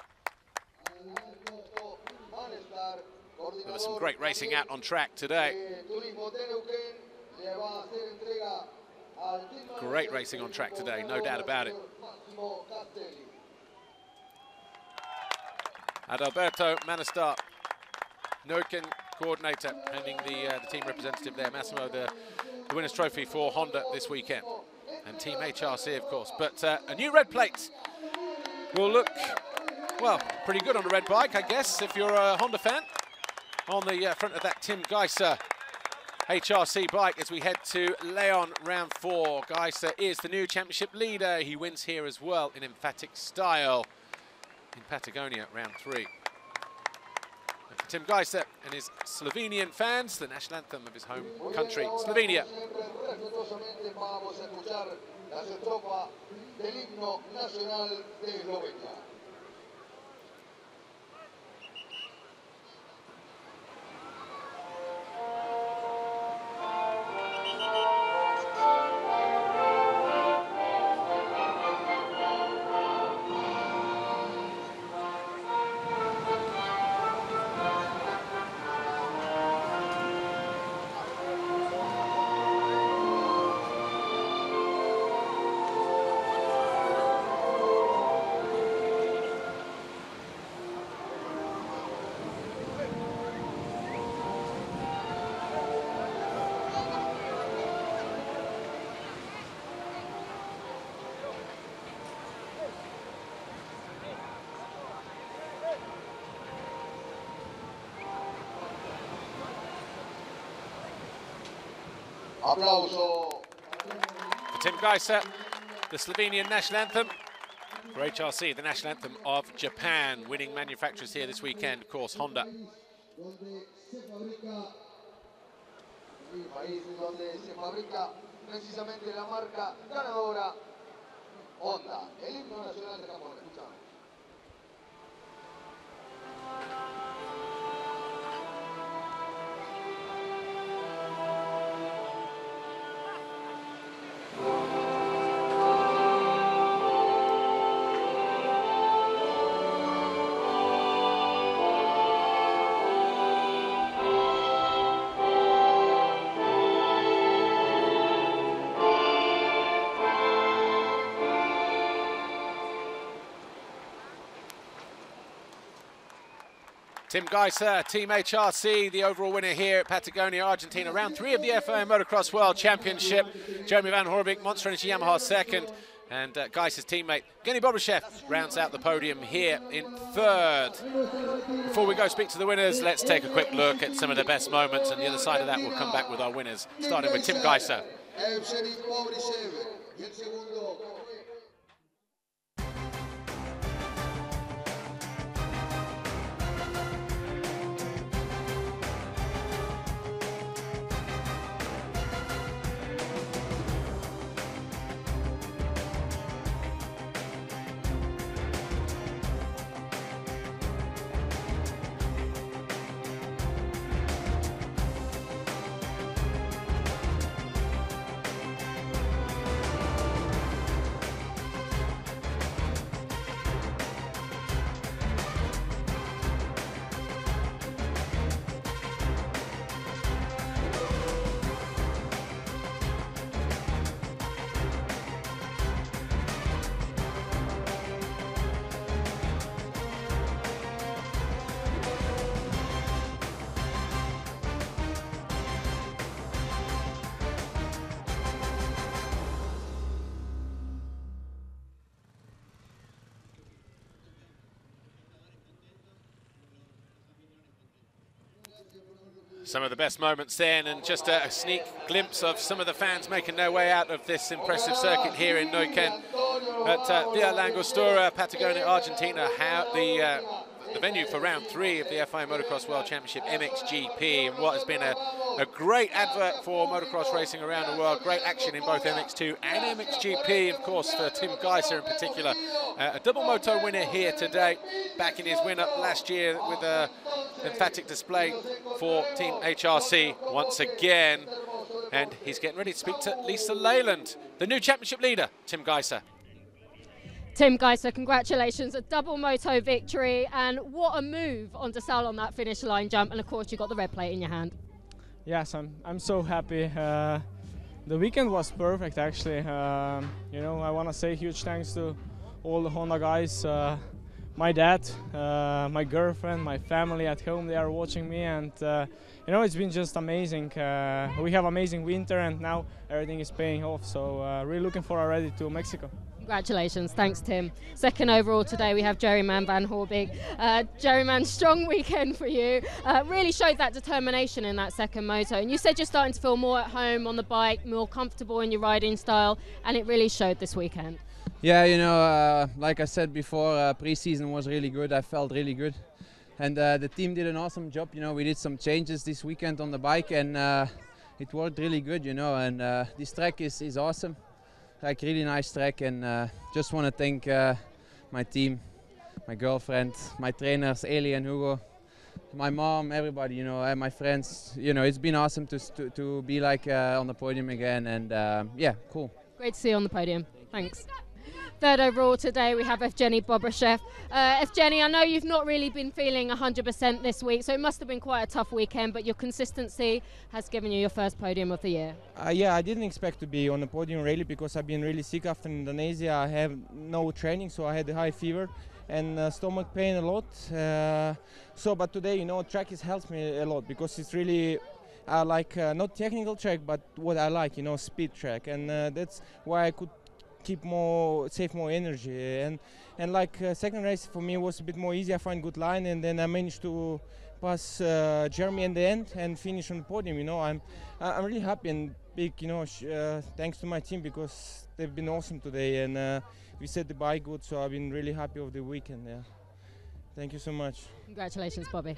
There was some great racing out on track today. Great racing on track today, no doubt about it. Adalberto Manastar, Neuquén coordinator, handing the team representative there, Massimo, the winner's trophy for Honda this weekend. and Team HRC, of course. But a new red plate will look, well, pretty good on a red bike, I guess, if you're a Honda fan. On the front of that Tim Geiser HRC bike as we head to Leon round 4. Geiser is the new championship leader. He wins here as well in emphatic style in Patagonia round 3. And for Tim Geiser and his Slovenian fans, the national anthem of his home country, Slovenia. Applauso. Tim Geiser, the Slovenian national anthem. For HRC, the national anthem of Japan. Winning manufacturers here this weekend, of course, Honda. País donde se fabrica precisamente la marca ganadora Honda, el himno nacional de Japón. Escuchamos. Tim Geiser, Team HRC, the overall winner here at Patagonia, Argentina. Round 3 of the FIA Motocross World Championship. Jeremy Van Horebeke, Monster Energy Yamaha second. And Geiser's teammate, Geny Bobashev, rounds out the podium here in 3rd. Before we go speak to the winners, let's take a quick look at some of the best moments. And the other side of that, we'll come back with our winners, starting with Tim Geiser. Some of the best moments then, and just a sneak glimpse of some of the fans making their way out of this impressive circuit here in Neuquén at Villa Langostura, Patagonia, Argentina. The venue for round 3 of the FIA Motocross World Championship, MXGP, and what has been a great advert for motocross racing around the world. Great action in both MX2 and MXGP, of course, for Tim Geiser in particular. A double moto winner here today, back in his win-up last year with an emphatic display for Team HRC once again. And he's getting ready to speak to Lisa Leyland, the new championship leader, Tim Geiser. Tim Geiser, congratulations, a double moto victory, and what a move on Dessau on that finish line jump, and of course you got the red plate in your hand. Yes, I'm so happy. The weekend was perfect actually. You know, I want to say huge thanks to all the Honda guys. my dad, my girlfriend, my family at home, they are watching me, and you know, it's been just amazing. We have amazing winter, and now everything is paying off, so really looking forward already to Mexico. Congratulations. Thanks, Tim. Second overall today, we have Jerryman van Horbig. Jerryman, strong weekend for you. Really showed that determination in that second moto. And you said you're starting to feel more at home on the bike, more comfortable in your riding style, and it really showed this weekend. Yeah, you know, like I said before, pre-season was really good. I felt really good. And the team did an awesome job. You know, we did some changes this weekend on the bike, and it worked really good, you know. And this track is awesome. Like, really nice track, and just want to thank my team, my girlfriend, my trainers, Eli and Hugo, my mom, everybody, you know, and my friends. You know, it's been awesome to be like on the podium again, and yeah, cool. Great to see you on the podium. Thanks. Third overall today, we have Evgeny Bobryshev. Evgeny, I know you've not really been feeling 100% this week, so it must have been quite a tough weekend, but your consistency has given you your first podium of the year. Yeah, I didn't expect to be on the podium really, because I've been really sick after Indonesia. I have no training, so I had a high fever and stomach pain a lot. But today, you know, track has helped me a lot, because it's really like not technical track, but what I like, you know, speed track, and that's why I could save more energy, and like second race for me was a bit more easy. I find good line, and then I managed to pass Jeremy in the end and finish on the podium. You know, I'm really happy and big, you know, thanks to my team, because they've been awesome today, and we set the bike good, so I've been really happy of the weekend. Yeah, thank you so much. Congratulations, Bobby.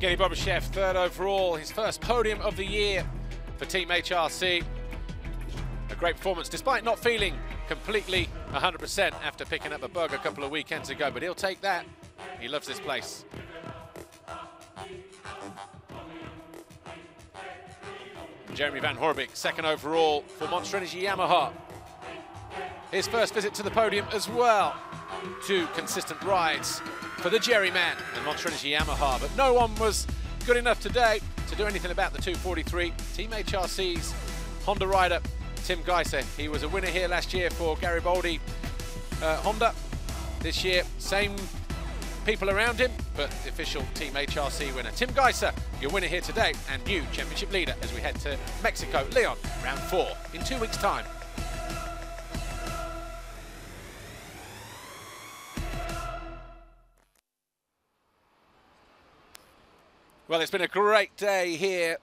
Evgeny Bobryshev, third overall, his first podium of the year for Team HRC. A great performance, despite not feeling completely 100% after picking up a bug a couple of weekends ago, but he'll take that. He loves this place. Jeremy van Horbig, second overall for Monster Energy Yamaha. His first visit to the podium as well. 2 consistent rides for the Jerryman and Monster Energy Yamaha, but no one was good enough today to do anything about the 243. Team HRC's Honda rider, Tim Geiser. He was a winner here last year for Garibaldi Honda. This year, same people around him, but the official Team HRC winner. Tim Geiser, your winner here today, and new championship leader as we head to Mexico, Leon, round 4 in 2 weeks' time. Well, it's been a great day here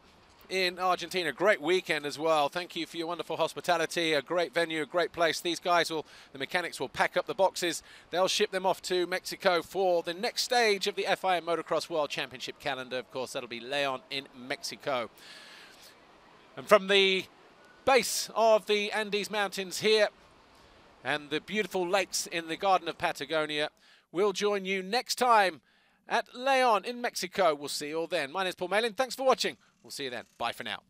in Argentina, great weekend as well. Thank you for your wonderful hospitality, a great venue, a great place. These guys the mechanics will pack up the boxes. They'll ship them off to Mexico for the next stage of the FIM Motocross World Championship calendar. Of course, that'll be Leon in Mexico. And from the base of the Andes Mountains here and the beautiful lakes in the Garden of Patagonia, we'll join you next time at Leon in Mexico. We'll see you all then. My name's Paul Malin. Thanks for watching. We'll see you then. Bye for now.